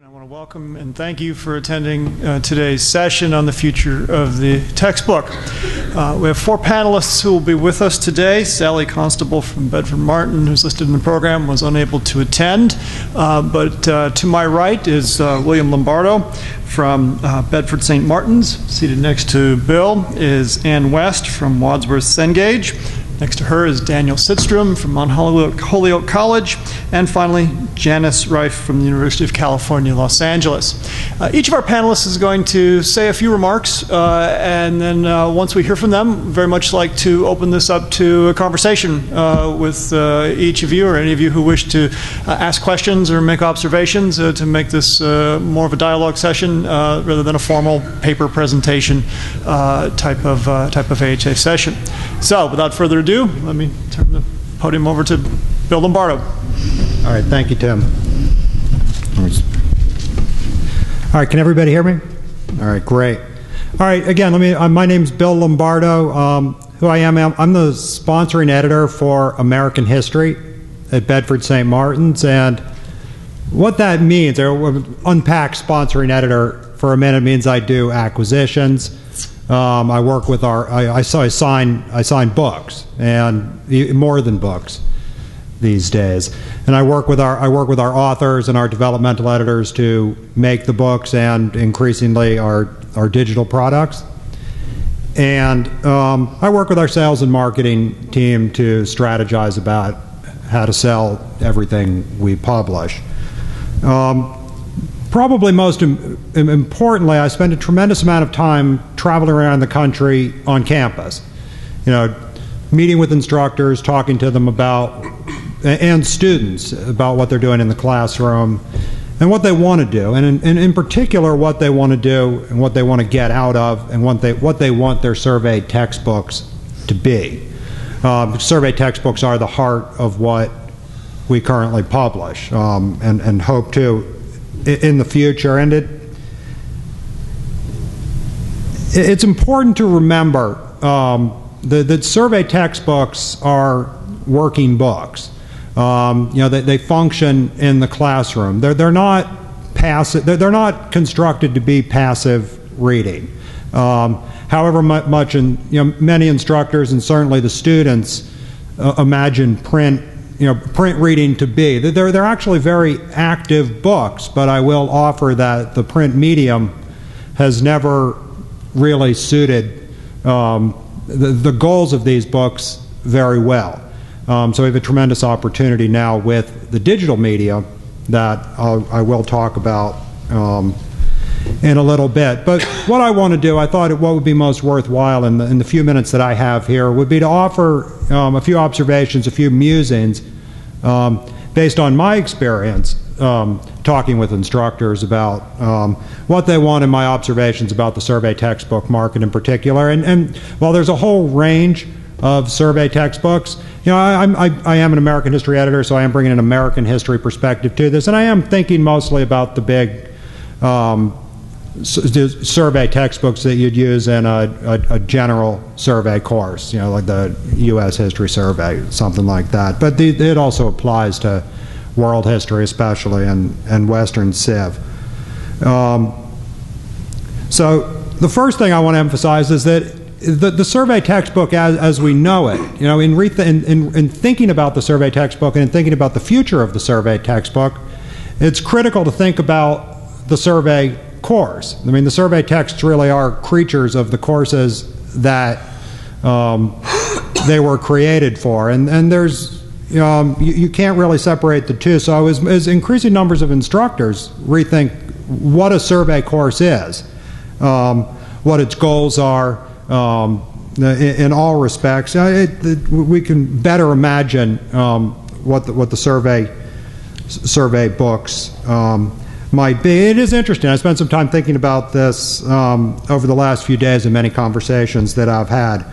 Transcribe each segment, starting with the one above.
I want to welcome and thank you for attending today's session on the future of the textbook. We have four panelists who will be with us today. Sally Constable from Bedford Martin, who's listed in the program, was unable to attend. But to my right is William Lombardo from Bedford St. Martin's. Seated next to Bill is Ann West from Wadsworth Cengage. Next to her is Daniel Czitrom from Holyoke College. And finally, Janice Reiff from the University of California, Los Angeles. Each of our panelists is going to say a few remarks, and then once we hear from them, very much like to open this up to a conversation with each of you or any of you who wish to ask questions or make observations to make this more of a dialogue session rather than a formal paper presentation type of AHA session. So, without further ado, let me turn the podium over to Bill Lombardo. All right, thank you, Tim. All right, can everybody hear me? All right, great. All right, again, my name's Bill Lombardo. Who I am, I'm the sponsoring editor for American History at Bedford St. Martin's, and what that means, unpack sponsoring editor for a minute, means I do acquisitions. I work with I sign books, and more than books these days. And I work with our authors and our developmental editors to make the books and increasingly our digital products. And I work with our sales and marketing team to strategize about how to sell everything we publish. Probably most importantly, I spend a tremendous amount of time traveling around the country on campus, meeting with instructors, talking to them about, and students about what they're doing in the classroom and what they want to do, and in particular what they want to do and what they want to get out of and what they want their survey textbooks to be. Survey textbooks are the heart of what we currently publish and hope to in the future, and it's important to remember that survey textbooks are working books. They function in the classroom. They're not passive. They're not constructed to be passive reading. However many instructors and certainly the students imagine print reading to be. They're actually very active books, but I will offer that the print medium has never really suited the goals of these books very well. So we have a tremendous opportunity now with the digital media that I will talk about in a little bit. But what I want to do, I thought what would be most worthwhile in the few minutes that I have here would be to offer a few observations, a few musings based on my experience talking with instructors about what they want and my observations about the survey textbook market in particular. And while there's a whole range of survey textbooks, I am an American history editor, so I am bringing an American history perspective to this, and I am thinking mostly about the big survey textbooks that you'd use in a general survey course, like the U.S. History Survey, something like that. But it also applies to world history, especially, and Western Civ. So the first thing I want to emphasize is that the survey textbook, as we know it, in thinking about the survey textbook and in thinking about the future of the survey textbook, it's critical to think about the survey course. I mean, the survey texts really are creatures of the courses that they were created for, and there's you can't really separate the two. So as increasing numbers of instructors rethink what a survey course is, what its goals are, in all respects, we can better imagine what the survey books might be. It is interesting. I spent some time thinking about this over the last few days in many conversations that I've had.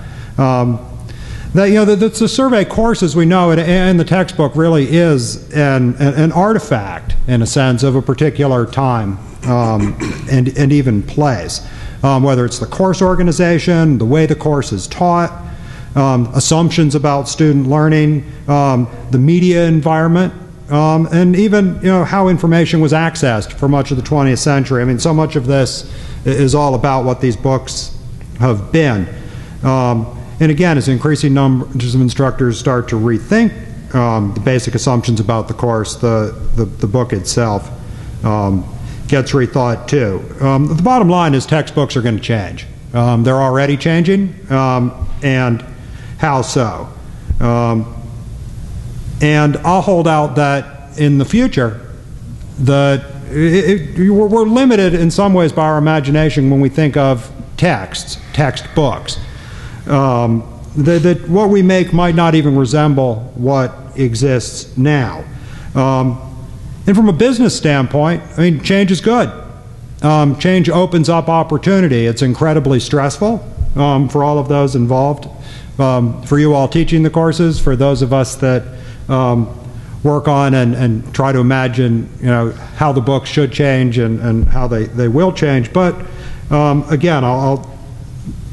The survey course, as we know it, and the textbook really is an artifact, in a sense, of a particular time and even place. Whether it's the course organization, the way the course is taught, assumptions about student learning, the media environment and even how information was accessed for much of the 20th century. I mean, so much of this is all about what these books have been. And again, as increasing numbers of instructors start to rethink the basic assumptions about the course, the book itself gets rethought too. The bottom line is textbooks are going to change. They're already changing, and how so? And I'll hold out that in the future, that we're limited in some ways by our imagination when we think of textbooks. That what we make might not even resemble what exists now. And from a business standpoint, I mean, change is good. Change opens up opportunity. It's incredibly stressful for all of those involved. For you all teaching the courses, for those of us that work on and try to imagine, how the books should change and how they will change. But again, I'll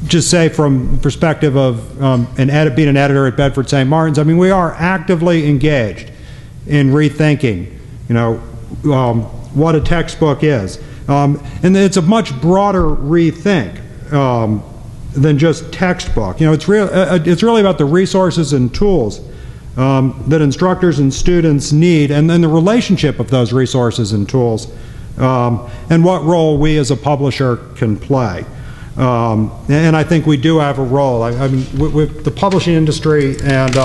just say from the perspective of being an editor at Bedford St. Martin's, I mean, we are actively engaged in rethinking, what a textbook is. And it's a much broader rethink than just textbook. It's really about the resources and tools that instructors and students need, and then the relationship of those resources and tools, and what role we as a publisher can play. And I think we do have a role. I mean, with the publishing industry and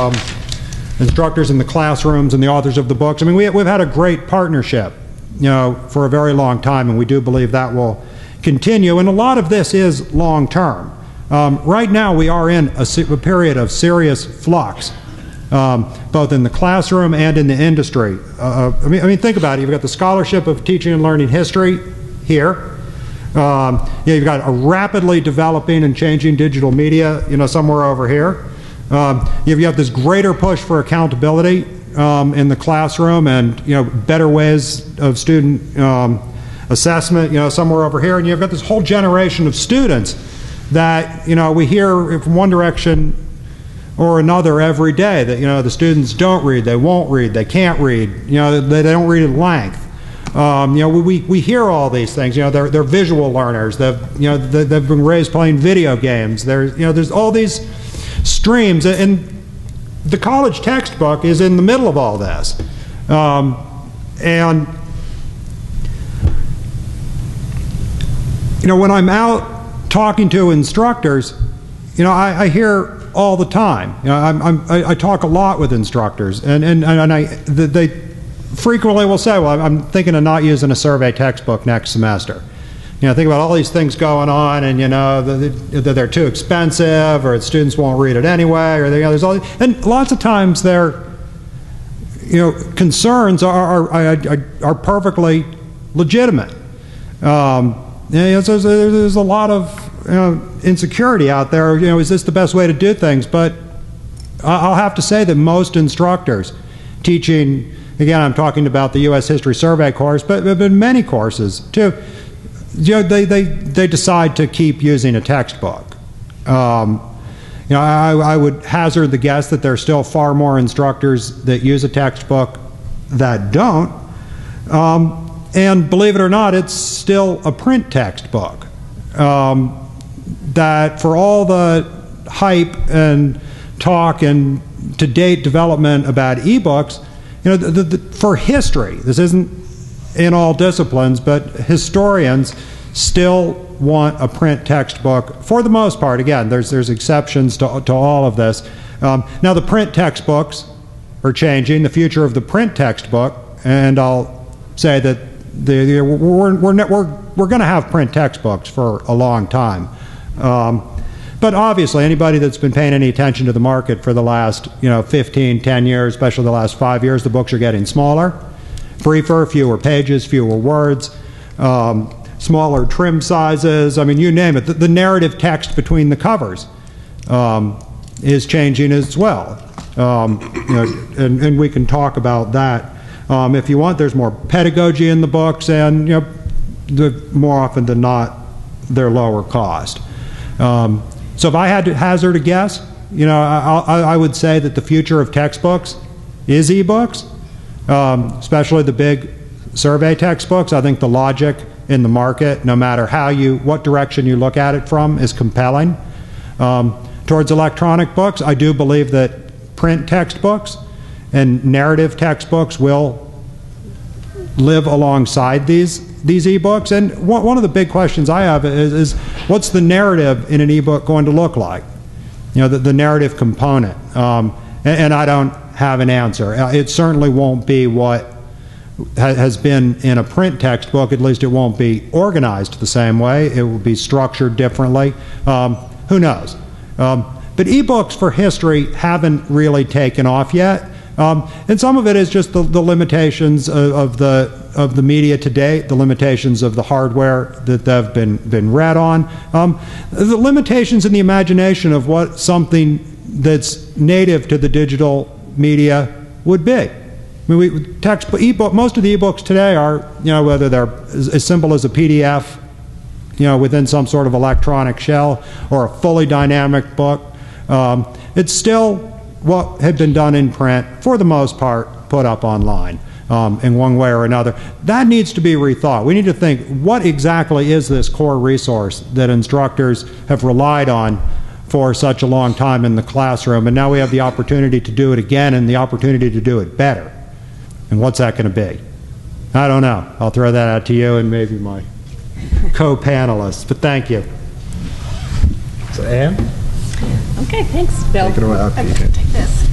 instructors in the classrooms and the authors of the books, I mean, we've had a great partnership, for a very long time, and we do believe that will continue. And a lot of this is long term. Right now, we are in a period of serious flux, both in the classroom and in the industry. I mean, think about it. You've got the Scholarship of Teaching and Learning History here. You've got a rapidly developing and changing digital media, somewhere over here. You have this greater push for accountability in the classroom, and better ways of student assessment, somewhere over here. And you've got this whole generation of students that we hear from one direction or another every day, that the students don't read, they won't read, they can't read, they don't read at length. We hear all these things. They're visual learners. They've been raised playing video games. There's all these streams, and the college textbook is in the middle of all this. And when I'm out talking to instructors, I hear all the time. I talk a lot with instructors, and they frequently will say, well, I'm thinking of not using a survey textbook next semester. Think about all these things going on, and that they're too expensive, or students won't read it anyway, or there's all, and lots of times their concerns are perfectly legitimate. There's a lot of insecurity out there. Is this the best way to do things? But I'll have to say that most instructors teaching, again, I'm talking about the U.S. History Survey course, but many courses too, they decide to keep using a textbook. I would hazard the guess that there are still far more instructors that use a textbook that don't. And believe it or not, it's still a print textbook. That for all the hype and talk and to-date development about ebooks, for history, this isn't in all disciplines, but historians still want a print textbook for the most part. Again, there's exceptions to all of this. Now the print textbooks are changing, the future of the print textbook, and I'll say that we're going to have print textbooks for a long time. But obviously, anybody that's been paying any attention to the market for the last 15, 10 years, especially the last 5 years, the books are getting smaller, briefer, fewer pages, fewer words, smaller trim sizes. I mean, you name it. The narrative text between the covers is changing as well. And we can talk about that if you want. There's more pedagogy in the books, and more often than not, they're lower cost. So if I had to hazard a guess, I would say that the future of textbooks is ebooks. especially the big survey textbooks. I think the logic in the market, no matter what direction you look at it from, is compelling. Towards electronic books, I do believe that print textbooks and narrative textbooks will live alongside these ebooks. And one of the big questions I have is what's the narrative in an ebook going to look like? The narrative component. And I don't have an answer. It certainly won't be what has been in a print textbook. At least it won't be organized the same way. It will be structured differently. Who knows? But ebooks for history haven't really taken off yet. And some of it is just the limitations of the media today, the limitations of the hardware that they've been read on, the limitations in the imagination of what something that's native to the digital media would be. I mean, most of the ebooks today are, whether they're as simple as a PDF, within some sort of electronic shell, or a fully dynamic book. It's still what had been done in print, for the most part, put up online in one way or another. That needs to be rethought. We need to think, what exactly is this core resource that instructors have relied on for such a long time in the classroom, and now we have the opportunity to do it again and the opportunity to do it better. And what's that going to be? I don't know. I'll throw that out to you and maybe my co-panelists, but thank you. So Anne? Okay, thanks, Bill. Take it away. Okay, I'm going to take this.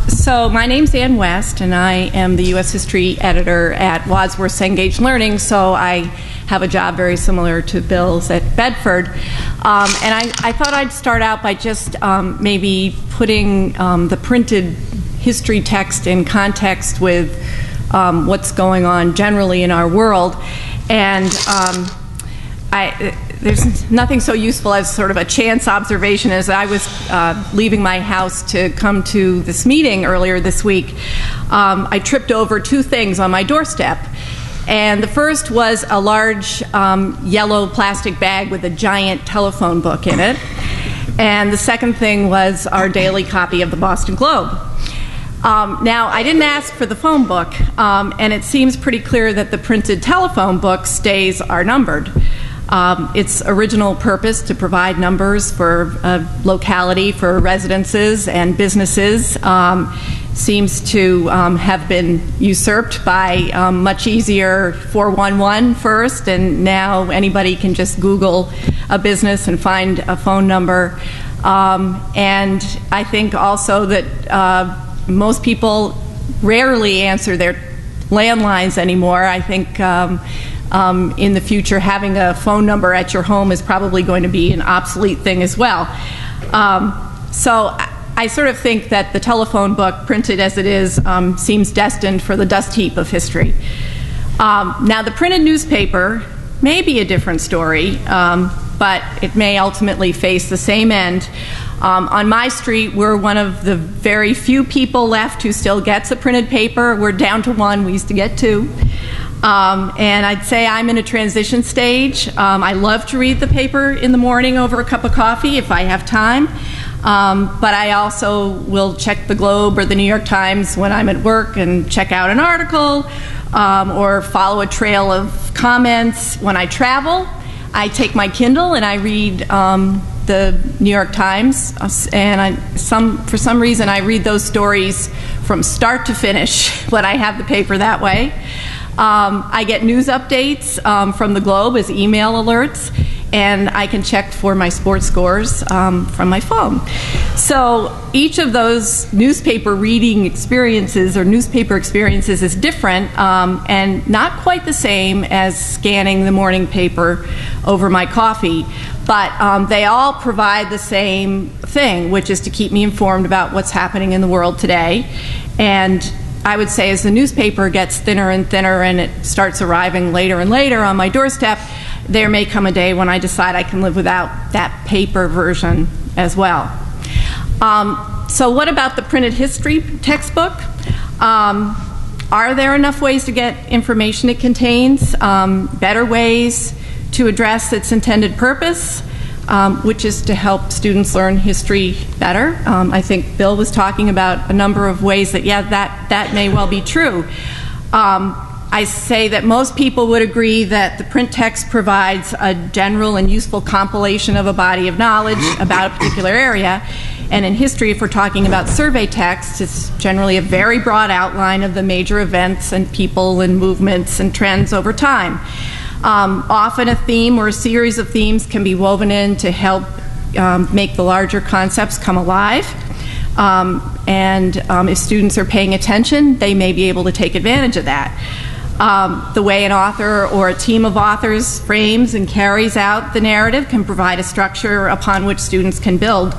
So my name's Ann West, and I am the U.S. History Editor at Wadsworth Cengage Learning, so I have a job very similar to Bill's at Bedford. And I thought I'd start out by just maybe putting the printed history text in context with what's going on generally in our world. And there's nothing so useful as sort of a chance observation. As I was leaving my house to come to this meeting earlier this week, I tripped over two things on my doorstep. And the first was a large yellow plastic bag with a giant telephone book in it. And the second thing was our daily copy of the Boston Globe. Now, I didn't ask for the phone book, and it seems pretty clear that the printed telephone book's days are numbered. Its original purpose to provide numbers for a locality, for residences and businesses, seems to have been usurped by much easier 411 first, and now anybody can just Google a business and find a phone number. And I think also that most people rarely answer their landlines anymore. I think in the future, having a phone number at your home is probably going to be an obsolete thing as well. So I sort of think that the telephone book, printed as it is, seems destined for the dust heap of history. Now, the printed newspaper may be a different story, but it may ultimately face the same end. On my street, we're one of the very few people left who still gets a printed paper. We're down to one. We used to get two. And I'd say I'm in a transition stage. I love to read the paper in the morning over a cup of coffee if I have time. But I also will check the Globe or the New York Times when I'm at work and check out an article or follow a trail of comments. When I travel, I take my Kindle and I read the New York Times, and for some reason I read those stories from start to finish when I have the paper that way. I get news updates from the Globe as email alerts, and I can check for my sports scores from my phone. So each of those newspaper reading experiences or newspaper experiences is different and not quite the same as scanning the morning paper over my coffee, but they all provide the same thing, which is to keep me informed about what's happening in the world today. And I would say as the newspaper gets thinner and thinner and it starts arriving later and later on my doorstep, there may come a day when I decide I can live without that paper version as well. So what about the printed history textbook? Are there enough ways to get information it contains? Better ways to address its intended purpose? which is to help students learn history better. I think Bill was talking about a number of ways that, yeah, that may well be true. I say that most people would agree that the print text provides a general and useful compilation of a body of knowledge about a particular area. And in history, if we're talking about survey text, it's generally a very broad outline of the major events and people and movements and trends over time. Often a theme or a series of themes can be woven in to help make the larger concepts come alive. If students are paying attention, they may be able to take advantage of that. The way an author or a team of authors frames and carries out the narrative can provide a structure upon which students can build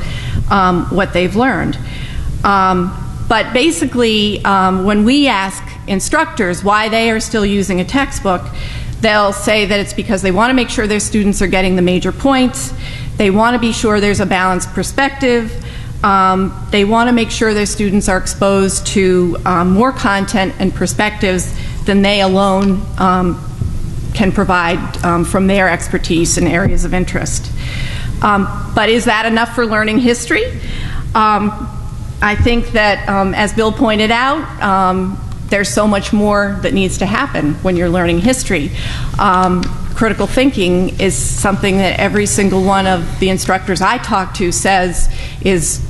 what they've learned. But basically, when we ask instructors why they are still using a textbook, they'll say that it's because they want to make sure their students are getting the major points. They want to be sure there's a balanced perspective. They want to make sure their students are exposed to more content and perspectives than they alone can provide from their expertise in areas of interest. But is that enough for learning history? I think that, as Bill pointed out, there's so much more that needs to happen when you're learning history. Critical thinking is something that every single one of the instructors I talk to says is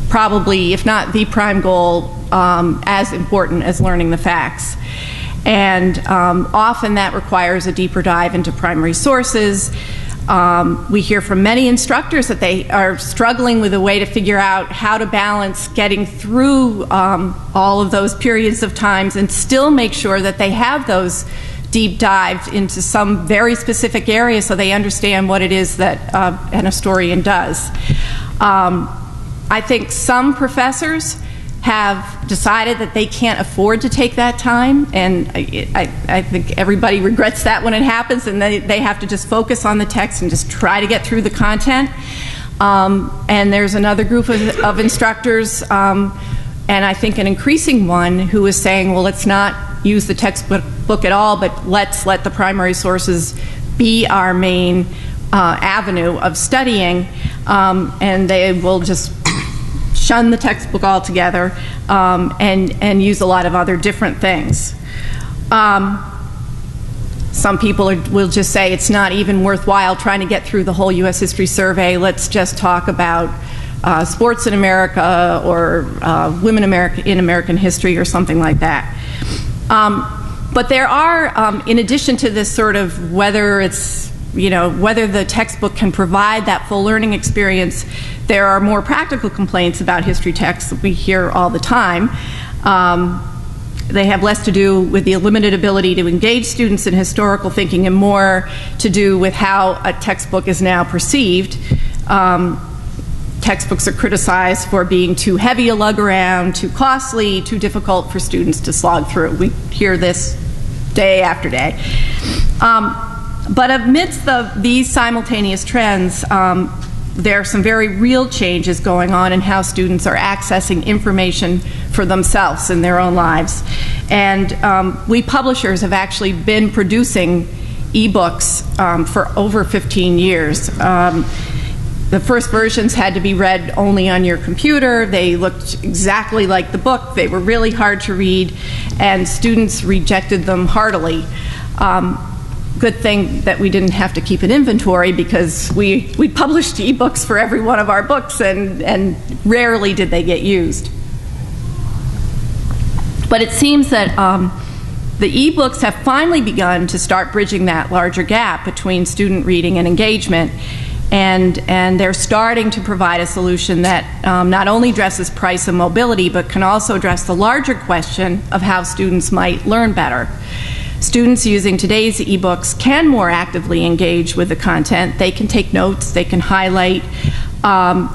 probably, if not the prime goal, as important as learning the facts. And often that requires a deeper dive into primary sources. We hear from many instructors that they are struggling with a way to figure out how to balance getting through all of those periods of times and still make sure that they have those deep dives into some very specific area so they understand what it is that an historian does. I think some professors have decided that they can't afford to take that time, and I think everybody regrets that when it happens, and they have to just focus on the text and just try to get through the content. And there's another group of instructors, and I think an increasing one, who is saying, well, let's not use the textbook at all, but let's let the primary sources be our main avenue of studying, and they will just shun the textbook altogether and use a lot of other different things. Some people will just say it's not even worthwhile trying to get through the whole U.S. History Survey. Let's just talk about sports in America or women in American history or something like that. But there are, in addition to this sort of whether the textbook can provide that full learning experience, there are more practical complaints about history texts that we hear all the time. They have less to do with the limited ability to engage students in historical thinking and more to do with how a textbook is now perceived. Textbooks are criticized for being too heavy to lug around, too costly, too difficult for students to slog through. We hear this day after day. But amidst these simultaneous trends, there are some very real changes going on in how students are accessing information for themselves in their own lives. And we publishers have actually been producing e-books for over 15 years. The first versions had to be read only on your computer. They looked exactly like the book. They were really hard to read, and students rejected them heartily. Good thing that we didn't have to keep an inventory, because we published e-books for every one of our books, and rarely did they get used. But it seems that the e-books have finally begun to start bridging that larger gap between student reading and engagement, and they're starting to provide a solution that not only addresses price and mobility, but can also address the larger question of how students might learn better. Students using today's e-books can more actively engage with the content. They can take notes, they can highlight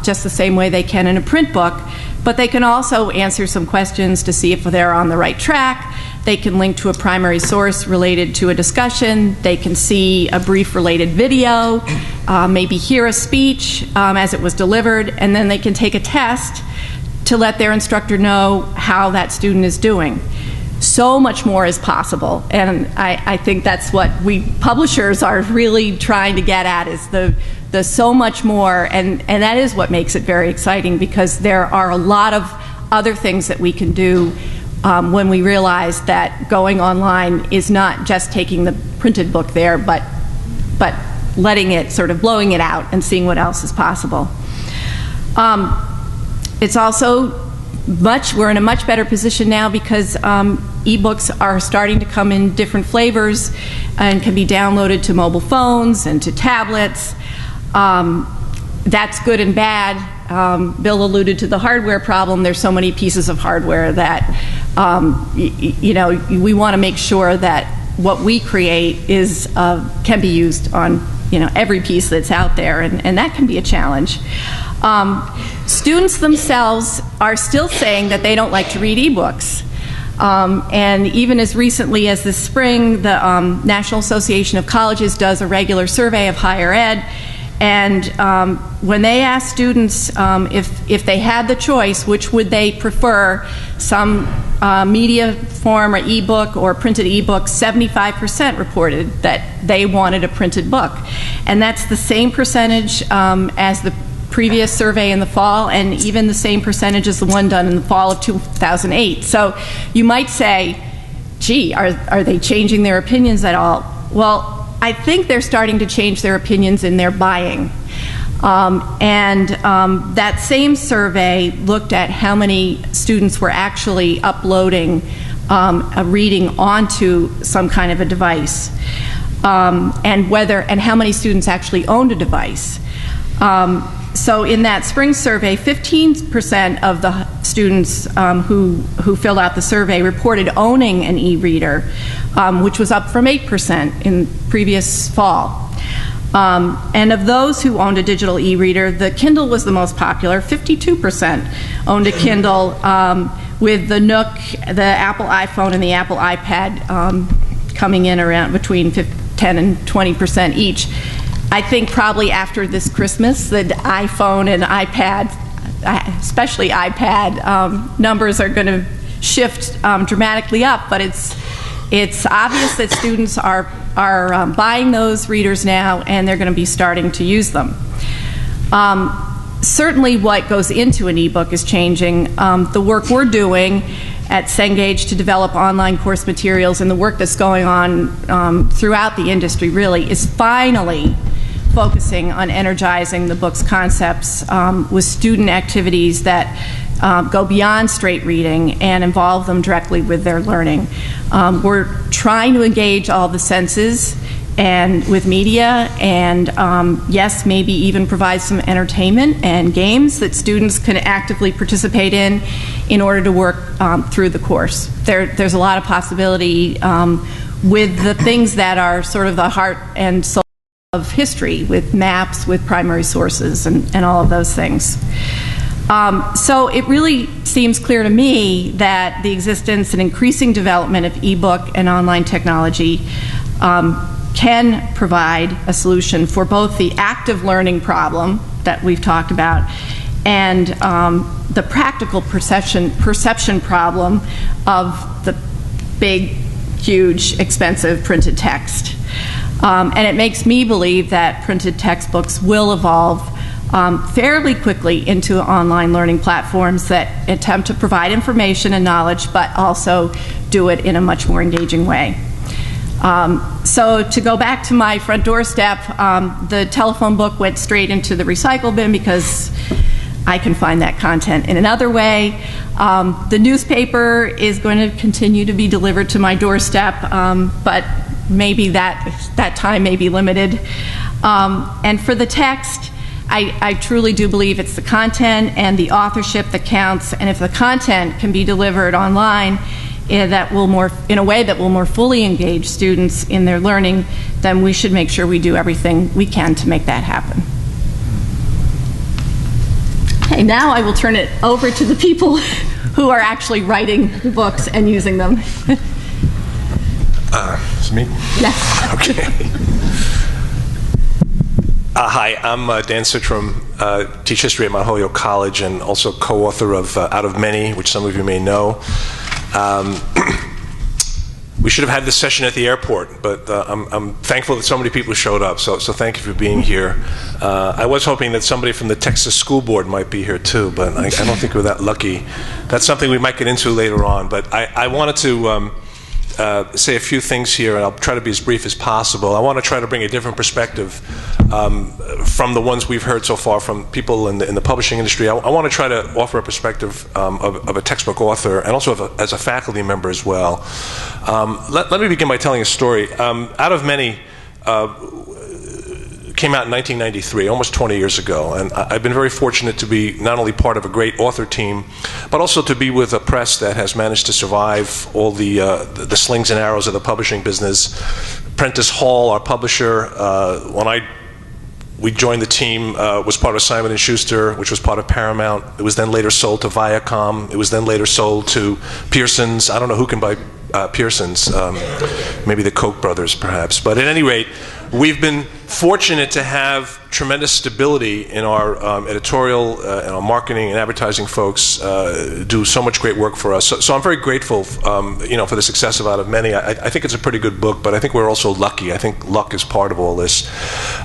just the same way they can in a print book, but they can also answer some questions to see if they're on the right track. They can link to a primary source related to a discussion. They can see a brief related video, maybe hear a speech as it was delivered, and then they can take a test to let their instructor know how that student is doing. so much more is possible. And I think that's what we publishers are really trying to get at, is the so much more, and that is what makes it very exciting, because there are a lot of other things that we can do when we realize that going online is not just taking the printed book there, but letting it, sort of blowing it out and seeing what else is possible. It's also we're in a much better position now because ebooks are starting to come in different flavors and can be downloaded to mobile phones and to tablets. That's good and bad. Bill alluded to the hardware problem. There's so many pieces of hardware that we want to make sure that what we create can be used on every piece that's out there, and that can be a challenge. Students themselves are still saying that they don't like to read ebooks. And even as recently as this spring, the National Association of Colleges does a regular survey of higher ed. And when they ask students if they had the choice, which would they prefer, some media form or ebook or printed ebook, 75% reported that they wanted a printed book. And that's the same percentage as the previous survey in the fall, and even the same percentage as the one done in the fall of 2008. So you might say, gee, are they changing their opinions at all? Well, I think they're starting to change their opinions in their buying. That same survey looked at how many students were actually uploading a reading onto some kind of a device, and how many students actually owned a device. So in that spring survey, 15% of the students who filled out the survey reported owning an e-reader, which was up from 8% in previous fall. And of those who owned a digital e-reader, the Kindle was the most popular. 52% owned a Kindle, with the Nook, the Apple iPhone, and the Apple iPad coming in around between 10 and 20% each. I think probably after this Christmas, the iPhone and iPad, especially iPad, numbers are going to shift dramatically up. But it's obvious that students are buying those readers now, and they're going to be starting to use them. Certainly, what goes into an ebook is changing. The work we're doing at Cengage to develop online course materials, and the work that's going on throughout the industry really is finally focusing on energizing the book's concepts with student activities that go beyond straight reading and involve them directly with their learning. We're trying to engage all the senses and with media, and yes, maybe even provide some entertainment and games that students can actively participate in order to work through the course. There's a lot of possibility with the things that are sort of the heart and soul of history, with maps, with primary sources, and all of those things. So it really seems clear to me that the existence and increasing development of ebook and online technology can provide a solution for both the active learning problem that we've talked about and the practical perception problem of the big, huge, expensive printed text. And it makes me believe that printed textbooks will evolve fairly quickly into online learning platforms that attempt to provide information and knowledge, but also do it in a much more engaging way. So to go back to my front doorstep, the telephone book went straight into the recycle bin because I can find that content in another way. The newspaper is going to continue to be delivered to my doorstep, but maybe that time may be limited. And for the text, I truly do believe it's the content and the authorship that counts, and if the content can be delivered online in a way that will more fully engage students in their learning, then we should make sure we do everything we can to make that happen. Okay, now I will turn it over to the people who are actually writing the books and using them. It's me? Yes. Okay. Hi, I'm Dan Czitrom, teach history at Mount Holyoke College and also co-author of Out of Many, which some of you may know. We should have had this session at the airport, but I'm thankful that so many people showed up, so thank you for being here. I was hoping that somebody from the Texas School Board might be here too, but I don't think we're that lucky. That's something we might get into later on, but I wanted to say a few things here, and I'll try to be as brief as possible. I want to try to bring a different perspective from the ones we've heard so far from people in the publishing industry. I want to try to offer a perspective of a textbook author and also as a faculty member as well. Let me begin by telling a story. Out of Many came out in 1993, almost 20 years ago, and I've been very fortunate to be not only part of a great author team, but also to be with a press that has managed to survive all the slings and arrows of the publishing business. Prentice Hall, our publisher, when we joined the team, was part of Simon & Schuster, which was part of Paramount. It was then later sold to Viacom. It was then later sold to Pearson's. I don't know who can buy Pearson's, maybe the Koch brothers perhaps. But at any rate, we've been fortunate to have tremendous stability in our editorial and our marketing and advertising folks do so much great work for us. So I'm very grateful, for the success of Out of Many. I think it's a pretty good book, but I think we're also lucky. I think luck is part of all this.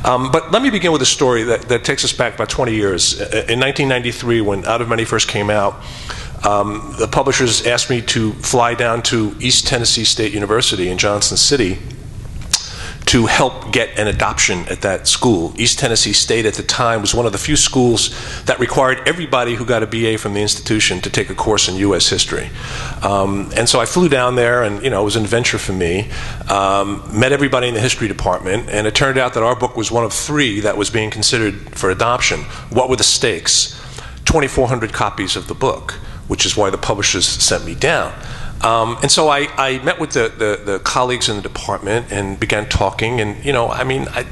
But let me begin with a story that takes us back about 20 years. In 1993, when Out of Many first came out, the publishers asked me to fly down to East Tennessee State University in Johnson City to help get an adoption at that school. East Tennessee State at the time was one of the few schools that required everybody who got a BA from the institution to take a course in U.S. history. And so I flew down there, and it was an adventure for me. Met everybody in the history department, and it turned out that our book was one of 3 that was being considered for adoption. What were the stakes? 2,400 copies of the book, which is why the publishers sent me down. And so I met with the colleagues in the department and began talking, and I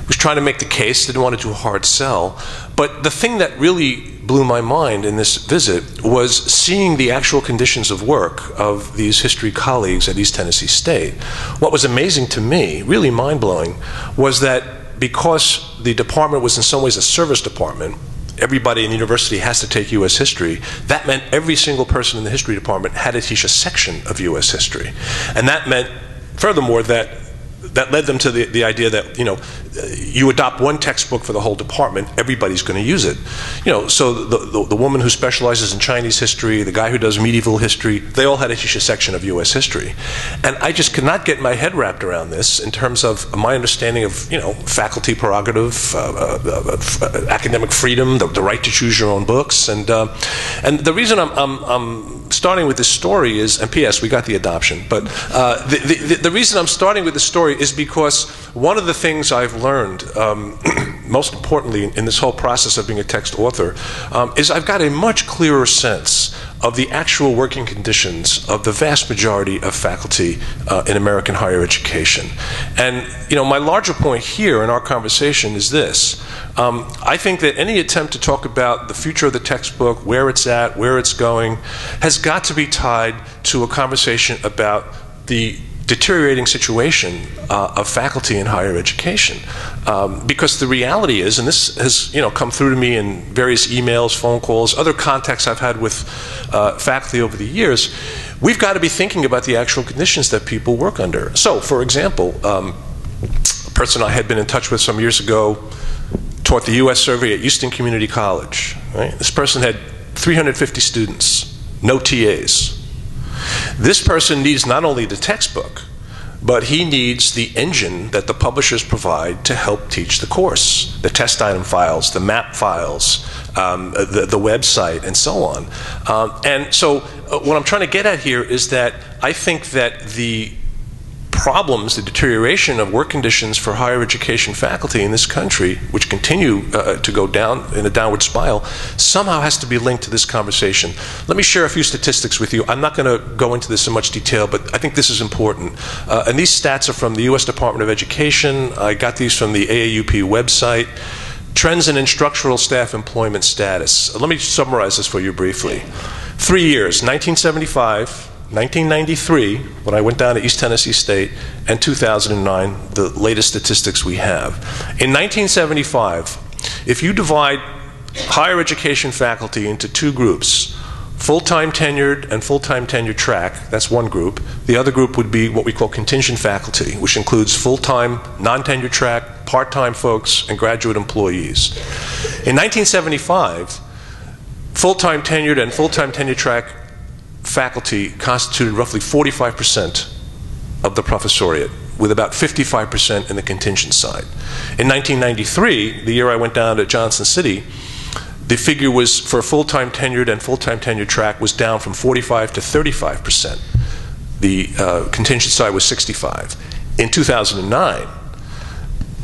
was trying to make the case, didn't want to do a hard sell. But the thing that really blew my mind in this visit was seeing the actual conditions of work of these history colleagues at East Tennessee State. What was amazing to me, really mind-blowing, was that because the department was in some ways a service department, everybody in the university has to take U.S. history. That meant every single person in the history department had to teach a section of U.S. history. And that meant, furthermore, that led them to the idea that, you adopt one textbook for the whole department, everybody's going to use it. So the woman who specializes in Chinese history, the guy who does medieval history, they all had to teach a section of U.S. history. And I just could not get my head wrapped around this in terms of my understanding of, faculty prerogative, academic freedom, the right to choose your own books. And the reason I'm starting with this story is, and P.S., we got the adoption, but the reason I'm starting with this story is because one of the things I've learned, most importantly in this whole process of being a text author, is I've got a much clearer sense of the actual working conditions of the vast majority of faculty in American higher education. And my larger point here in our conversation is this. I think that any attempt to talk about the future of the textbook, where it's at, where it's going, has got to be tied to a conversation about the deteriorating situation of faculty in higher education. Because the reality is, and this has come through to me in various emails, phone calls, other contacts I've had with faculty over the years, we've got to be thinking about the actual conditions that people work under. So, for example, a person I had been in touch with some years ago taught the U.S. survey at Houston Community College. Right? This person had 350 students, no TAs. This person needs not only the textbook, but he needs the engine that the publishers provide to help teach the course, the test item files, the map files, the website, and so on. And so what I'm trying to get at here is that I think that the problems, the deterioration of work conditions for higher education faculty in this country, which continue to go down in a downward spiral, somehow has to be linked to this conversation. Let me share a few statistics with you. I'm not going to go into this in much detail, but I think this is important. And these stats are from the U.S. Department of Education. I got these from the AAUP website. Trends in instructional staff employment status. Let me summarize this for you briefly. 3 years, 1975, 1993, when I went down to East Tennessee State, and 2009, the latest statistics we have. In 1975, if you divide higher education faculty into 2 groups, full-time tenured and full-time tenured track. That's one group. The other group would be what we call contingent faculty, which includes full-time, non-tenured track, part-time folks, and graduate employees. In 1975, full-time tenured and full-time tenured track faculty constituted roughly 45% of the professoriate, with about 55% in the contingent side. In 1993, the year I went down to Johnson City, the figure was for full-time tenured and full-time tenured track was down from 45 to 35%. The contingent side was 65. In 2009,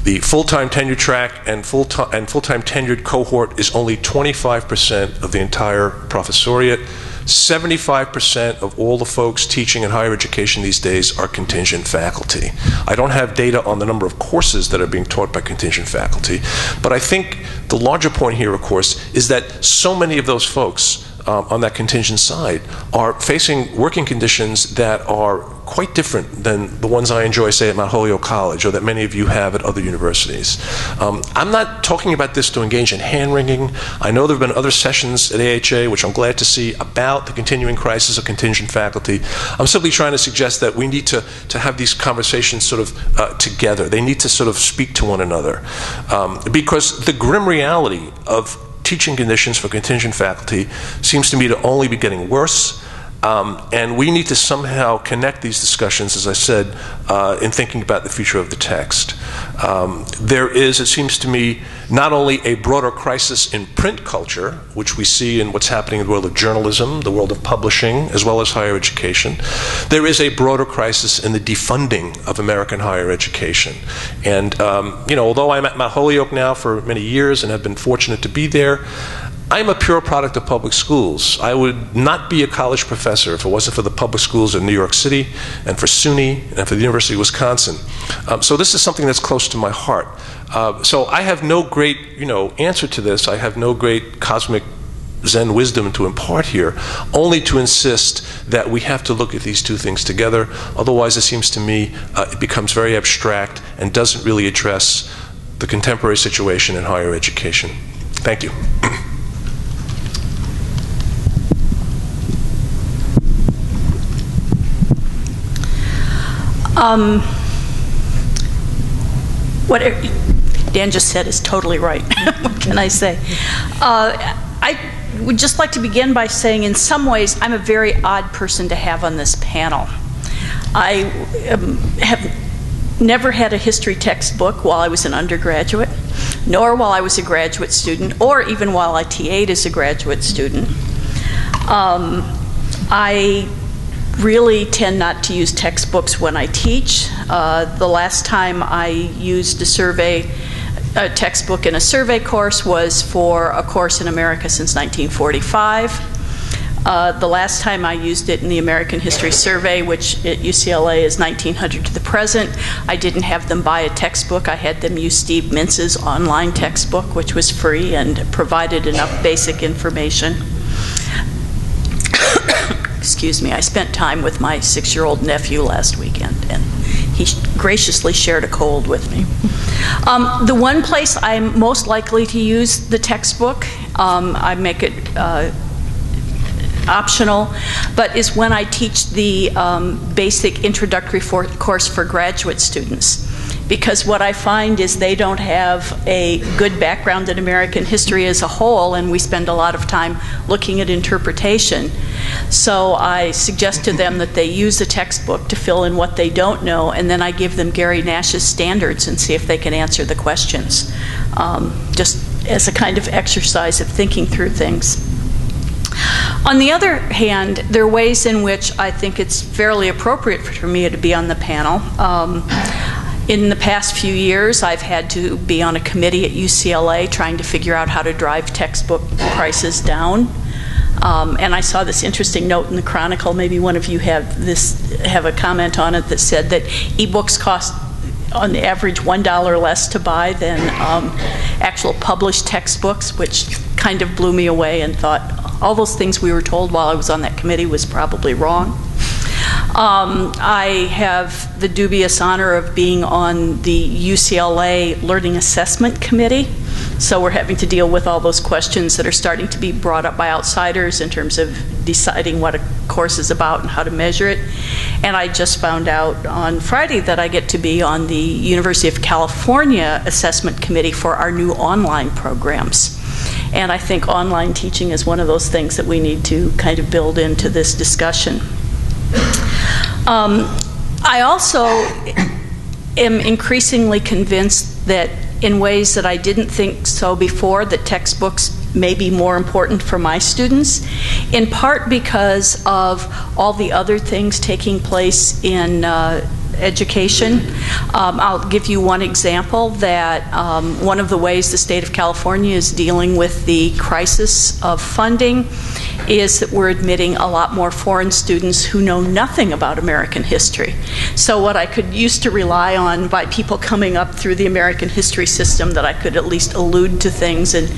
the full-time tenured track and full-time tenured cohort is only 25% of the entire professoriate. 75% of all the folks teaching in higher education these days are contingent faculty. I don't have data on the number of courses that are being taught by contingent faculty, but I think the larger point here, of course, is that so many of those folks on that contingent side are facing working conditions that are quite different than the ones I enjoy, say, at Mount Holyoke College, or that many of you have at other universities. I'm not talking about this to engage in hand-wringing. I know there have been other sessions at AHA, which I'm glad to see, about the continuing crisis of contingent faculty. I'm simply trying to suggest that we need to have these conversations sort of together. They need to sort of speak to one another. Because the grim reality of teaching conditions for contingent faculty seems to me to only be getting worse, and we need to somehow connect these discussions, as I said, in thinking about the future of the text. There is, it seems to me, not only a broader crisis in print culture, which we see in what's happening in the world of journalism, the world of publishing, as well as higher education. There is a broader crisis in the defunding of American higher education. And, although I'm at Mount Holyoke now for many years and have been fortunate to be there, I'm a pure product of public schools. I would not be a college professor if it wasn't for the public schools in New York City and for SUNY and for the University of Wisconsin. So this is something that's close to my heart. So I have no great, answer to this. I have no great cosmic Zen wisdom to impart here, only to insist that we have to look at these two things together. Otherwise, it seems to me, it becomes very abstract and doesn't really address the contemporary situation in higher education. Thank you. What Dan just said is totally right. What can I say? I would just like to begin by saying, in some ways, I'm a very odd person to have on this panel. I have never had a history textbook while I was an undergraduate, nor while I was a graduate student, or even while I TA'd as a graduate student. I really tend not to use textbooks when I teach. The last time I used a textbook in a survey course was for a course in America since 1945. The last time I used it in the American History Survey, which at UCLA is 1900 to the present, I didn't have them buy a textbook. I had them use Steve Mintz's online textbook, which was free and provided enough basic information. Excuse me, I spent time with my 6-year-old nephew last weekend, and he graciously shared a cold with me. The one place I'm most likely to use the textbook, I make it optional, but is when I teach the basic introductory course for graduate students. Because what I find is they don't have a good background in American history as a whole, and we spend a lot of time looking at interpretation. So I suggest to them that they use a textbook to fill in what they don't know, and then I give them Gary Nash's standards and see if they can answer the questions, just as a kind of exercise of thinking through things. On the other hand, there are ways in which I think it's fairly appropriate for me to be on the panel. In the past few years, I've had to be on a committee at UCLA trying to figure out how to drive textbook prices down. And I saw this interesting note in the Chronicle. Maybe one of you have a comment on it that said that ebooks cost on average $1 less to buy than actual published textbooks, which kind of blew me away, and thought all those things we were told while I was on that committee was probably wrong. I have the dubious honor of being on the UCLA Learning Assessment Committee, So we're having to deal with all those questions that are starting to be brought up by outsiders in terms of deciding what a course is about and how to measure it. And I just found out on Friday that I get to be on the University of California Assessment Committee for our new online programs. And I think online teaching is one of those things that we need to kind of build into this discussion. I also am increasingly convinced that in ways that I didn't think so before, that textbooks may be more important for my students, in part because of all the other things taking place in education. I'll give you one example that one of the ways the state of California is dealing with the crisis of funding is that we're admitting a lot more foreign students who know nothing about American history. So what I could used to rely on by people coming up through the American history system, that I could at least allude to things and,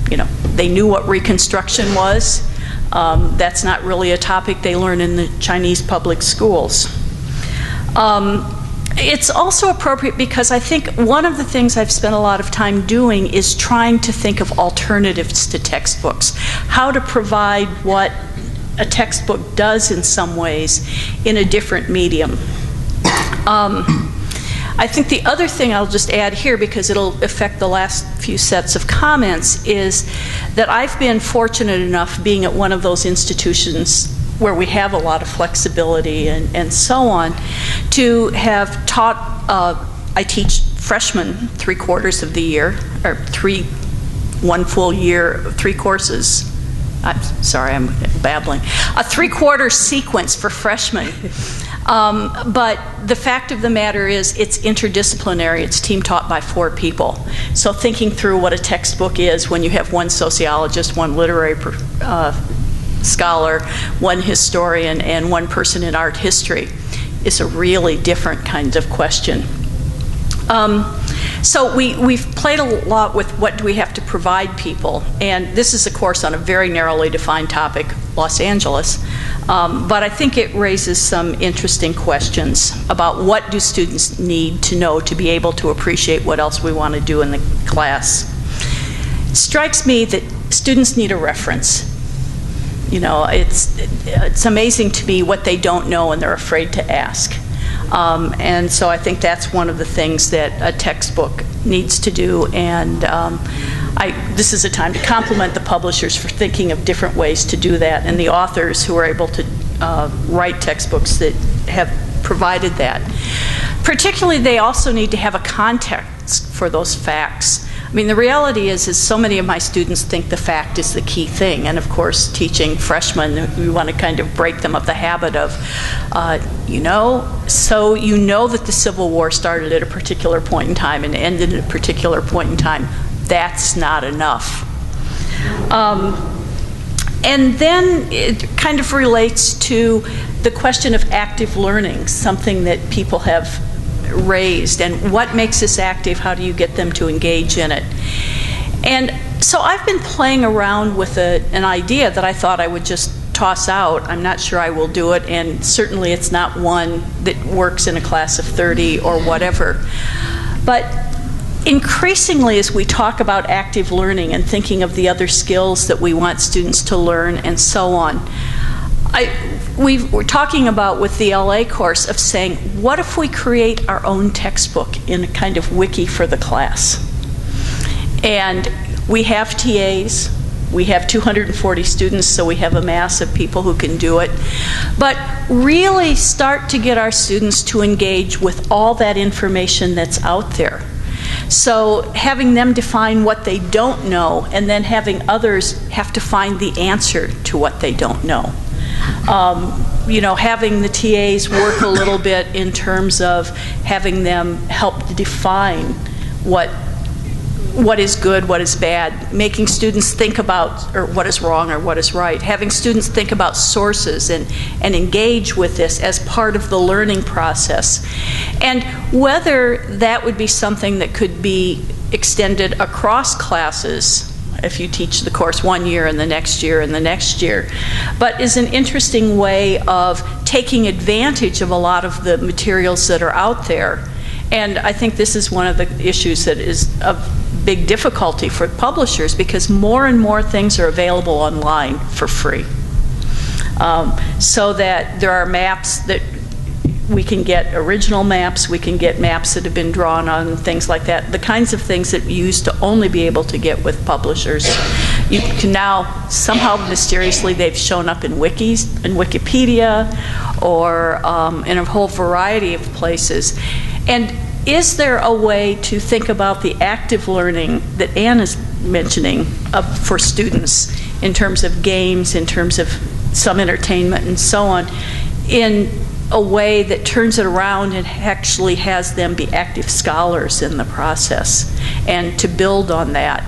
you know, they knew what Reconstruction was. That's not really a topic they learn in the Chinese public schools. It's also appropriate because I think one of the things I've spent a lot of time doing is trying to think of alternatives to textbooks, how to provide what a textbook does in some ways in a different medium. I think the other thing I'll just add here, because it'll affect the last few sets of comments, is that I've been fortunate enough, being at one of those institutions where we have a lot of flexibility and so on, to have taught, I teach freshmen 3/4 of the year, or one full year, 3 courses. I'm sorry, I'm babbling. A 3/4 sequence for freshmen. But the fact of the matter is it's interdisciplinary. It's team taught by 4 people. So thinking through what a textbook is when you have one sociologist, one literary scholar, one historian, and one person in art history is a really different kind of question. So we've played a lot with what do we have to provide people, and this is a course on a very narrowly defined topic, Los Angeles, but I think it raises some interesting questions about what do students need to know to be able to appreciate what else we want to do in the class. It strikes me that students need a reference. You know, it's amazing to me what they don't know and they're afraid to ask. And so I think that's one of the things that a textbook needs to do, and this is a time to compliment the publishers for thinking of different ways to do that, and the authors who are able to write textbooks that have provided that. Particularly, they also need to have a context for those facts. I mean, the reality is so many of my students think the fact is the key thing, and of course, teaching freshmen, we want to kind of break them of the habit of, so you know that the Civil War started at a particular point in time and ended at a particular point in time. That's not enough. And then it kind of relates to the question of active learning, something that people have raised, and what makes this active, how do you get them to engage in it? And so I've been playing around with an idea that I thought I would just toss out. I'm not sure I will do it, and certainly it's not one that works in a class of 30 or whatever. But increasingly, as we talk about active learning and thinking of the other skills that we want students to learn and so on, we're talking about with the LA course of saying, what if we create our own textbook in a kind of wiki for the class? And we have TAs, we have 240 students, so we have a mass of people who can do it. But really start to get our students to engage with all that information that's out there. So having them define what they don't know, and then having others have to find the answer to what they don't know. Having the TAs work a little bit in terms of having them help define what is good, what is bad, making students think about or what is wrong or what is right, having students think about sources and engage with this as part of the learning process. And whether that would be something that could be extended across classes, if you teach the course 1 year and the next year and the next year, but is an interesting way of taking advantage of a lot of the materials that are out there. And I think this is one of the issues that is of big difficulty for publishers because more and more things are available online for free. So that there are maps that we can get, original maps, we can get maps that have been drawn on, things like that, the kinds of things that we used to only be able to get with publishers. You can now, somehow mysteriously, they've shown up in wikis, in Wikipedia, or in a whole variety of places. And is there a way to think about the active learning that Anne is mentioning for students in terms of games, in terms of some entertainment and so on, in a way that turns it around and actually has them be active scholars in the process, and to build on that?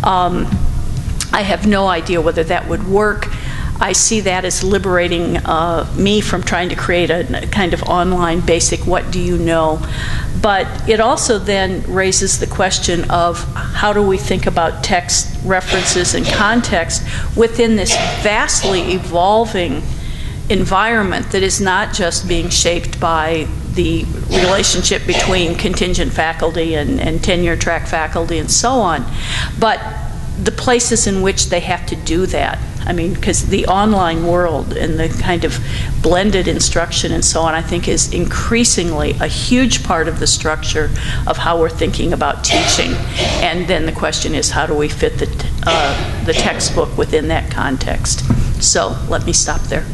I have no idea whether that would work. I see that as liberating me from trying to create a kind of online basic what do you know. But it also then raises the question of how do we think about text references and context within this vastly evolving environment that is not just being shaped by the relationship between contingent faculty and tenure track faculty and so on, but the places in which they have to do that. I mean, because the online world and the kind of blended instruction and so on, I think, is increasingly a huge part of the structure of how we're thinking about teaching. And then the question is, how do we fit the textbook within that context? So let me stop there.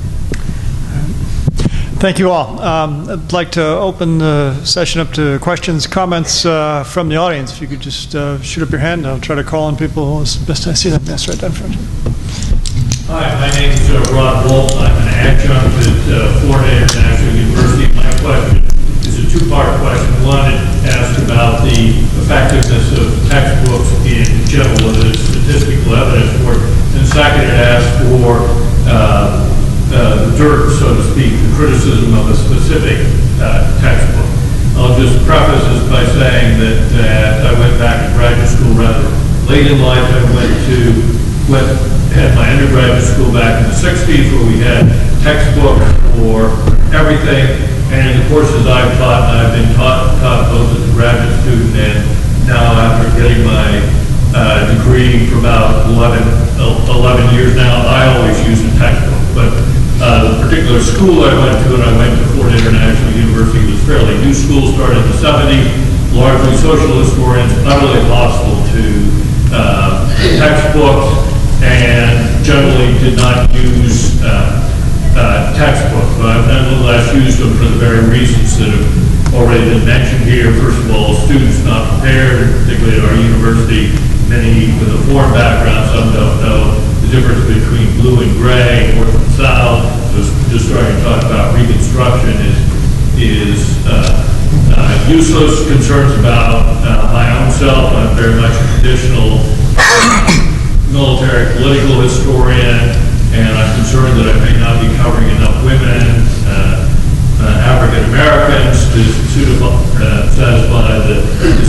Thank you all. I'd like to open the session up to questions, comments from the audience. If you could just shoot up your hand, I'll try to call on people as best I see them. Yes, right down front. Hi, my name is Rod Wolf. I'm an adjunct at Florida International University. My question is a two-part question. One, it asks about the effectiveness of textbooks in general, whether there's statistical evidence for it. And second, it asks for the dirt, so to speak, the criticism of a specific textbook. I'll just preface this by saying that I went back to graduate school rather late in life. I had my undergraduate school back in the 60s where we had textbooks for everything, and in the courses I've taught, and I've been taught both as a graduate student and now after getting my degree for about 11 years now, I always use a textbook. But the particular school I went to, and I went to Florida International University, was fairly new school, started in the 70s, largely social historians, utterly hostile to textbooks, and generally did not use textbooks. But I've nonetheless used them for the very reasons that have already been mentioned here. First of all, students not prepared, particularly at our university, many with a foreign background, some don't know the difference between blue and gray, north and south. So just starting to talk about Reconstruction is useless. Concerns about my own self. I'm very much a traditional military political historian, and I'm concerned that I may not be covering enough women, African Americans to satisfy the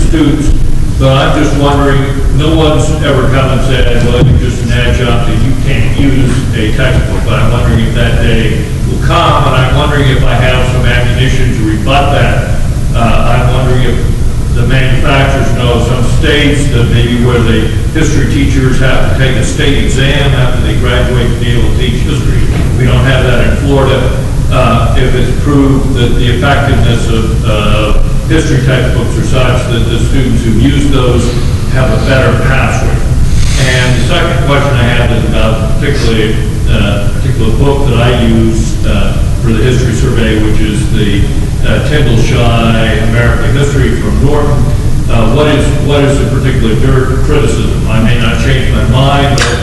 students. But I'm just wondering, no one's ever come and said, well, you're just an adjunct and you can't use a textbook. But I'm wondering if that day will come, and I'm wondering if I have some ammunition to rebut that. I'm wondering if the manufacturers know some states that maybe where the history teachers have to take a state exam after they graduate to be able to teach history. We don't have that in Florida. If it's proved that the effectiveness of history textbooks are such that the students who use those have a better pathway. And the second question I have is about a particular book that I use for the history survey, which is the Tyndall Shy American History from Norton. What is the particular criticism? I may not change my mind, but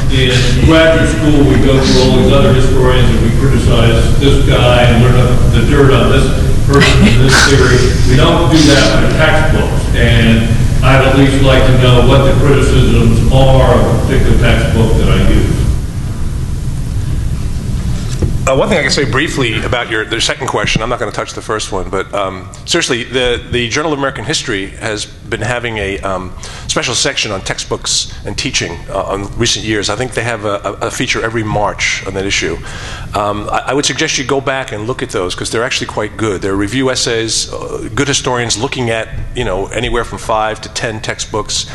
in graduate school we go through all these other historians and we criticize this guy and learn the dirt on this person in this theory. We don't do that with textbooks, and I'd at least like to know what the criticisms are of a particular textbook that I use. One thing I can say briefly about the second question, I'm not going to touch the first one, but seriously, the Journal of American History has been having a special section on textbooks and teaching on recent years. I think they have a feature every March on that issue. I would suggest you go back and look at those because they're actually quite good. They're review essays, good historians looking at anywhere from 5 to 10 textbooks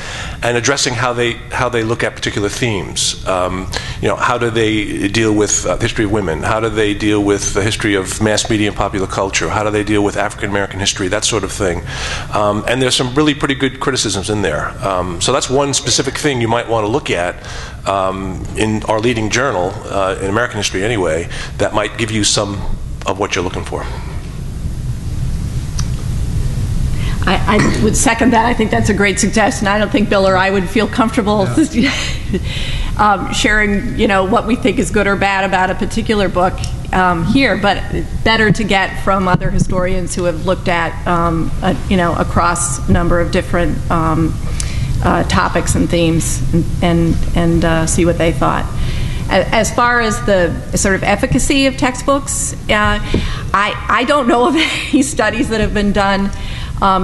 and addressing how they look at particular themes. How do they deal with the history of women? How do they deal with the history of mass media and popular culture? How do they deal with African American history? That sort of thing. And there's some really pretty good criticisms in there. So that's one specific thing you might want to look at in our leading journal, in American history anyway, that might give you some of what you're looking for. I would second that. I think that's a great suggestion. I don't think Bill or I would feel comfortable sharing, what we think is good or bad about a particular book here, but better to get from other historians who have looked at, across a number of different topics and themes and see what they thought. As far as the sort of efficacy of textbooks, I don't know of any studies that have been done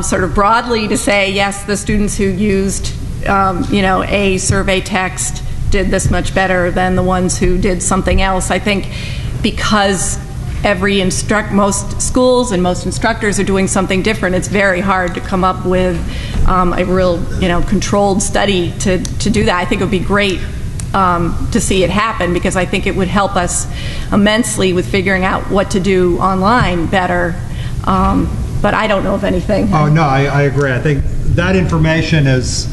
sort of broadly to say, yes, the students who used, a survey text did this much better than the ones who did something else. I think because most schools and most instructors are doing something different, it's very hard to come up with a real, controlled study to do that. I think it would be great to see it happen because I think it would help us immensely with figuring out what to do online better. But I don't know of anything. Oh, no, I agree. I think that information is,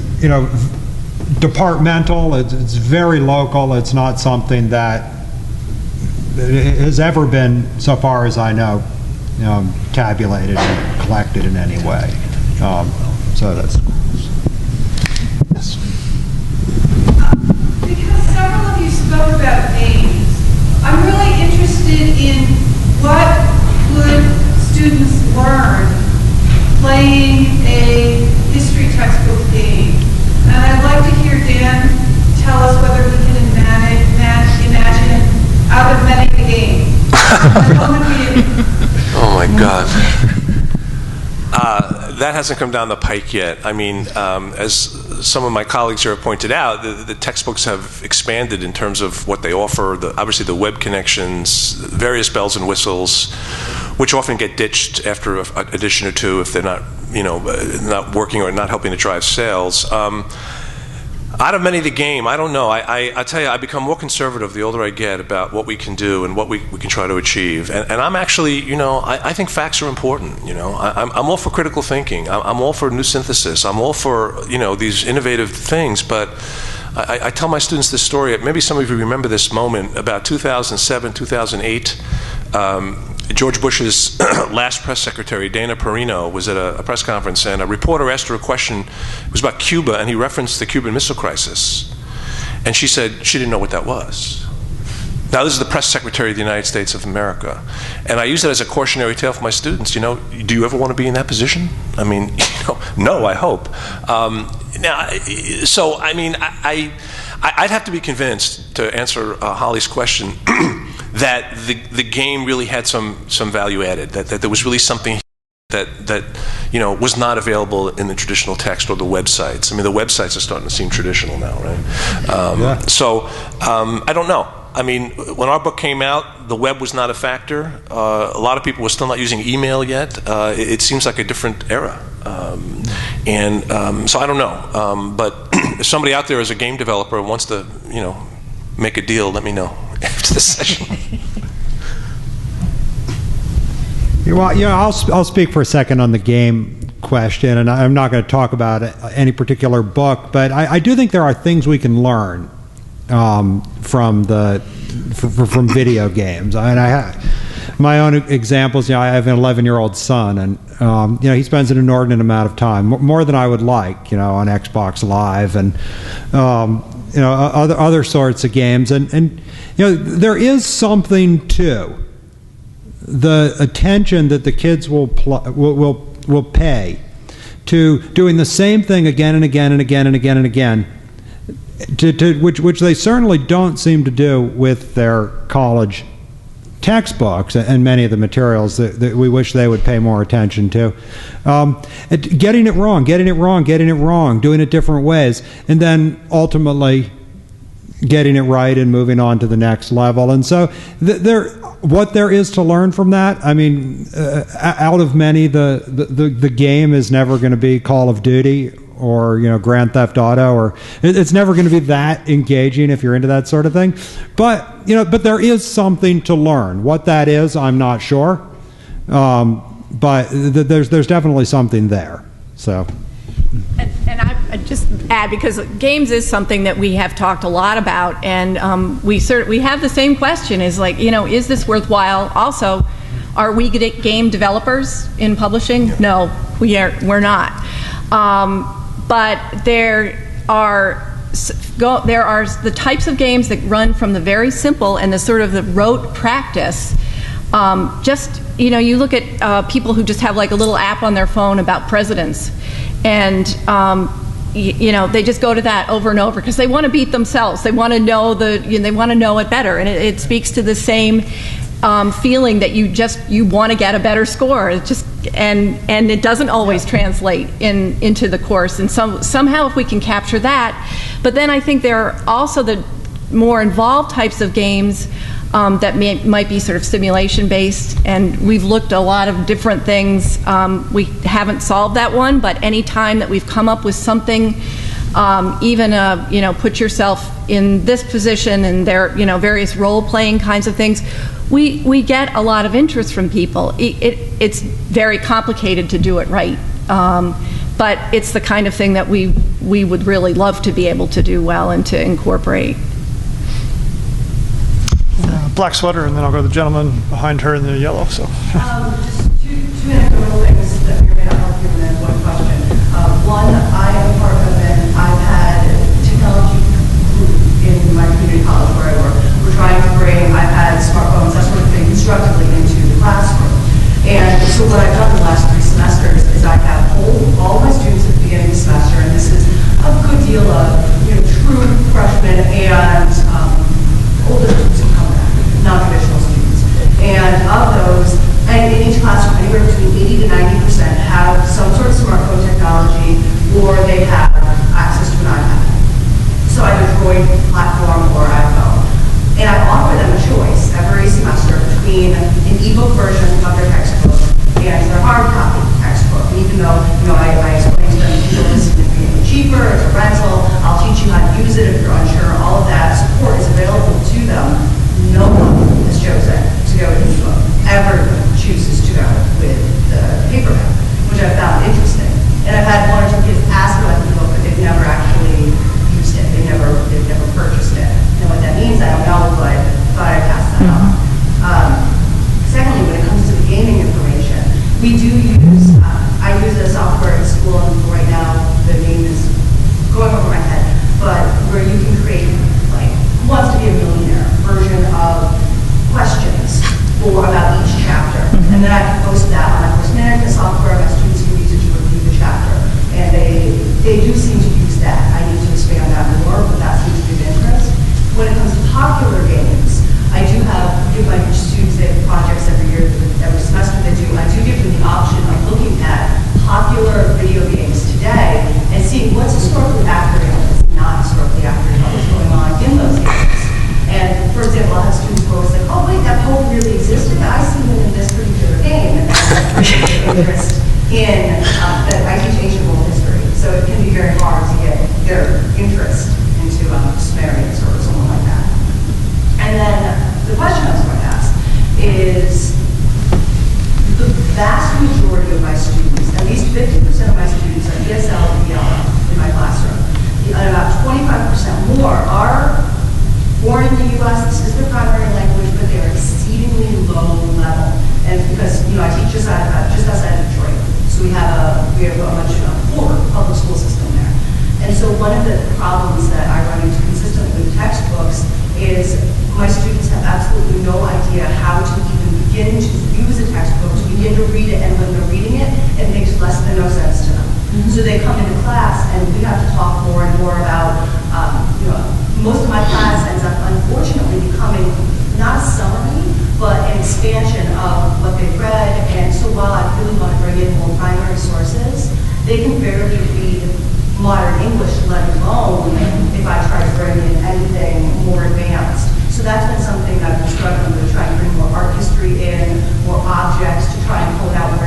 departmental. It's very local. It's not something that has ever been, so far as I know, tabulated or collected in any way. So that's... Yes. Because several of you spoke about games, I'm really interested in what could students learn playing a history textbook game. And I'd like to hear Dan tell us whether we can imagine out of many a game. Oh my God. That hasn't come down the pike yet. I mean, as some of my colleagues here have pointed out, the textbooks have expanded in terms of what they offer, obviously the web connections, various bells and whistles, which often get ditched after an edition or two if they're not, not working or not helping to drive sales. Out of many the game, I don't know. I tell you, I become more conservative the older I get about what we can do and what we can try to achieve. And I'm actually, I think facts are important. I'm all for critical thinking. I'm all for new synthesis. I'm all for, these innovative things. But I tell my students this story. Maybe some of you remember this moment about 2007, 2008. George Bush's last press secretary, Dana Perino, was at a press conference, and a reporter asked her a question. It was about Cuba, and he referenced the Cuban Missile Crisis. And she said she didn't know what that was. Now, this is the press secretary of the United States of America. And I use that as a cautionary tale for my students. Do you ever want to be in that position? I mean, no, I hope. I'd have to be convinced, to answer Holly's question, that the game really had some value added, that there was really something that was not available in the traditional text or the websites. I mean, the websites are starting to seem traditional now, right? So I don't know. I mean, when our book came out, the web was not a factor. A lot of people were still not using email yet. It seems like a different era. So I don't know. But if somebody out there is a game developer and wants to, make a deal, let me know after the session. I'll speak for a second on the game question, and I'm not going to talk about any particular book, but I do think there are things we can learn from video games. I mean, I have my own examples. I have an 11-year-old son, and he spends an inordinate amount of time, more than I would like, on Xbox Live and other sorts of games, and there is something to the attention that the kids will pay to doing the same thing again and again and again and again and again, which they certainly don't seem to do with their college textbooks and many of the materials that we wish they would pay more attention to. Getting it wrong, doing it different ways, and then ultimately getting it right and moving on to the next level. And so what there is to learn from that, I mean, out of many, the game is never going to be Call of Duty or Grand Theft Auto, or it's never going to be that engaging if you're into that sort of thing. But there is something to learn. What that is, I'm not sure. But there's definitely something there. So. And I just add, because games is something that we have talked a lot about, and we have the same question: is like, is this worthwhile? Also, are we game developers in publishing? No, we're not. But there are the types of games that run from the very simple and the sort of the rote practice. You look at people who just have like a little app on their phone about presidents, and they just go to that over and over because they want to beat themselves. They want to know they want to know it better, and it speaks to the same feeling that you want to get a better score. And it doesn't always translate into the course. And somehow, if we can capture that, but then I think there are also the more involved types of games that might be sort of simulation based, and we've looked at a lot of different things. We haven't solved that one, but any time that we've come up with something, even put yourself in this position, and there various role playing kinds of things, we get a lot of interest from people. It's very complicated to do it right, but it's the kind of thing that we would really love to be able to do well and to incorporate. Black sweater, and then I'll go to the gentleman behind her in the yellow. So. Just two anecdotal things that may or may not help you, and then one question. One, I am part of an iPad technology group in my community college where I work. We're trying to bring iPads, smartphones, that sort of thing constructively into the classroom. And so what I've done the last 3 semesters is I have all my students at the beginning of the semester, and this is a good deal of true freshmen and older students who come back, non-traditional students. And of those, and in each classroom, anywhere between 80 to 90% have some sort of smartphone technology, or they have access to an iPad. So either Droid platform or iPhone. And I offer them a choice every semester between an ebook version of their textbook and their hard copy textbook. And even though I explain to them it's significantly cheaper, it's a rental, I'll teach you how to use it if you're unsure, all of that support is available to them. No one has chosen to go with the ebook. Everyone chooses to go with the paperback, which I found interesting. And I've had 1 or 2 kids ask about the ebook, but they've never actually used it. They've never purchased it. And what that means, I don't know, but I thought I'd pass that on. Secondly, when it comes to the gaming information, we do use, I use a software in school, and right now the name is going over my head, but where you can create, like, Who Wants to Be a Millionaire version of questions about each chapter. And then I can post that on my course management software. My students can use it to review the chapter. And they do seem to use that. I need to expand that more, but that seems to be of interest. When it comes to popular games, I do give my students, they have projects every year, every semester they do. I do give them the option of looking at popular video games today and seeing what's historically accurate and what's not historically accurate, what's going on in those games. And for example, I'll have students who always say, oh wait, that poem really existed? I see them in this particular game. And that's interest in, I teach ancient world history, so it can be very hard to get their interest into Sumerians or someone like that. And then the question I was going to ask is, the vast majority of my students, at least 50% of my students are ESL and ELL in my classroom, and about 25% more are born in the U.S., this is their primary language, but they're exceedingly low level. And because, I teach just outside of Detroit, so we have a much poor public school system there. And so one of the problems that I run into consistently with textbooks is my students have absolutely no idea how to even begin to use a textbook, to begin to read it, and when they're reading it, it makes less than no sense to them. So they come into class, and we have to talk more and more about, most of my class ends up unfortunately becoming not a summary, but an expansion of what they've read. And so while I really want to bring in more primary sources, they can barely read modern English, let alone if I try to bring in anything more advanced. So that's been something that I've been struggling with, trying to bring more art history in, more objects to try and pull it out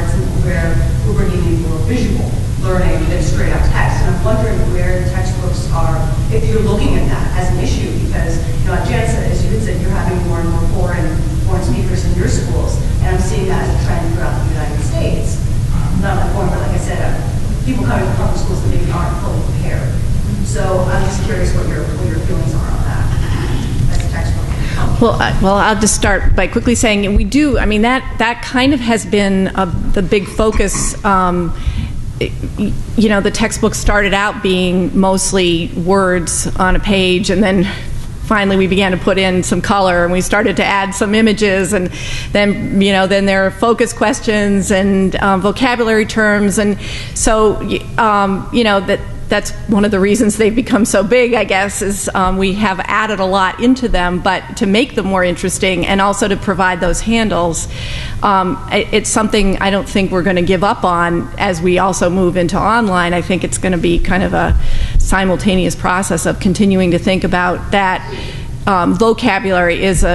where we're bringing in more visual learning than straight up text. And I'm wondering where the textbooks are, if you're looking at that as an issue, because, Janice, as you had said, you're having more and more foreign speakers in your schools, and I'm seeing that as a trend throughout the United States. Not only foreign, but like I said, people coming from public schools that maybe aren't fully prepared. So I'm just curious what your feelings are on that as a textbook. Well, I'll just start by quickly saying we do. I mean, that kind of has been the big focus. The textbook started out being mostly words on a page, and then finally we began to put in some color, and we started to add some images, and then there are focus questions and vocabulary terms, and so that's one of the reasons they've become so big, I guess, is we have added a lot into them, but to make them more interesting and also to provide those handles, it's something I don't think we're going to give up on as we also move into online. I think it's going to be kind of a simultaneous process of continuing to think about that. Vocabulary is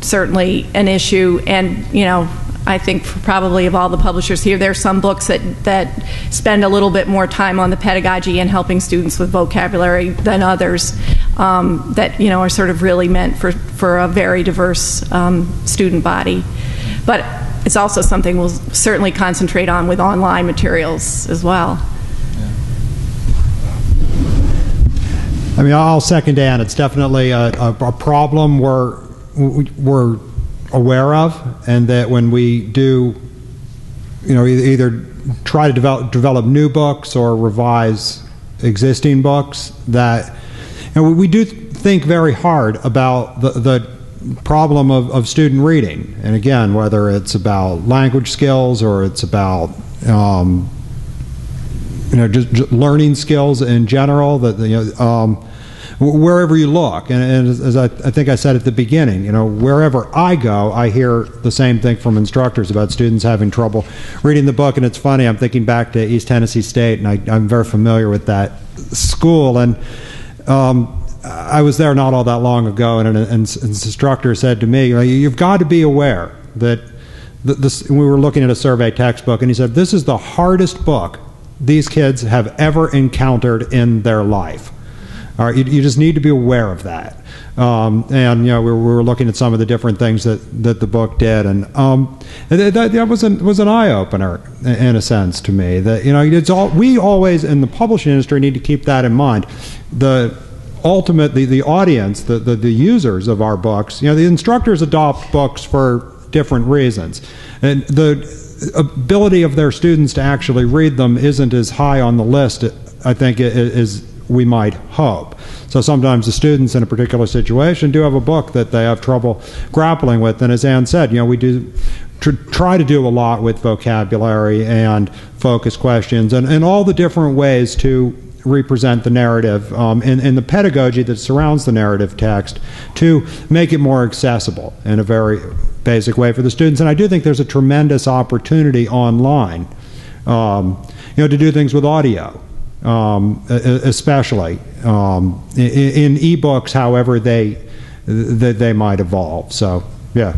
certainly an issue, and I think probably of all the publishers here, there are some books that spend a little bit more time on the pedagogy and helping students with vocabulary than others that are sort of really meant for a very diverse student body. But it's also something we'll certainly concentrate on with online materials as well. I mean, I'll second Ann. It's definitely a problem we're aware of, and that when we do, either try to develop new books or revise existing books, that we do think very hard about the problem of student reading. And again, whether it's about language skills or it's about just learning skills in general, that wherever you look, and as I think I said at the beginning, wherever I go, I hear the same thing from instructors about students having trouble reading the book. And it's funny, I'm thinking back to East Tennessee State, and I'm very familiar with that school, and I was there not all that long ago, and an instructor said to me, you've got to be aware that we were looking at a survey textbook, and he said, this is the hardest book these kids have ever encountered in their life. All right, you just need to be aware of that. And we were looking at some of the different things that the book did, and that was an eye opener in a sense to me. That we always in the publishing industry need to keep that in mind. The audience, the users of our books, the instructors adopt books for different reasons, and the ability of their students to actually read them isn't as high on the list, I think, as we might hope. So sometimes the students in a particular situation do have a book that they have trouble grappling with, and as Ann said, we do try to do a lot with vocabulary and focus questions and all the different ways to represent the narrative in the pedagogy that surrounds the narrative text to make it more accessible in a very basic way for the students. And I do think there's a tremendous opportunity online to do things with audio, especially in ebooks, however they might evolve. So yeah.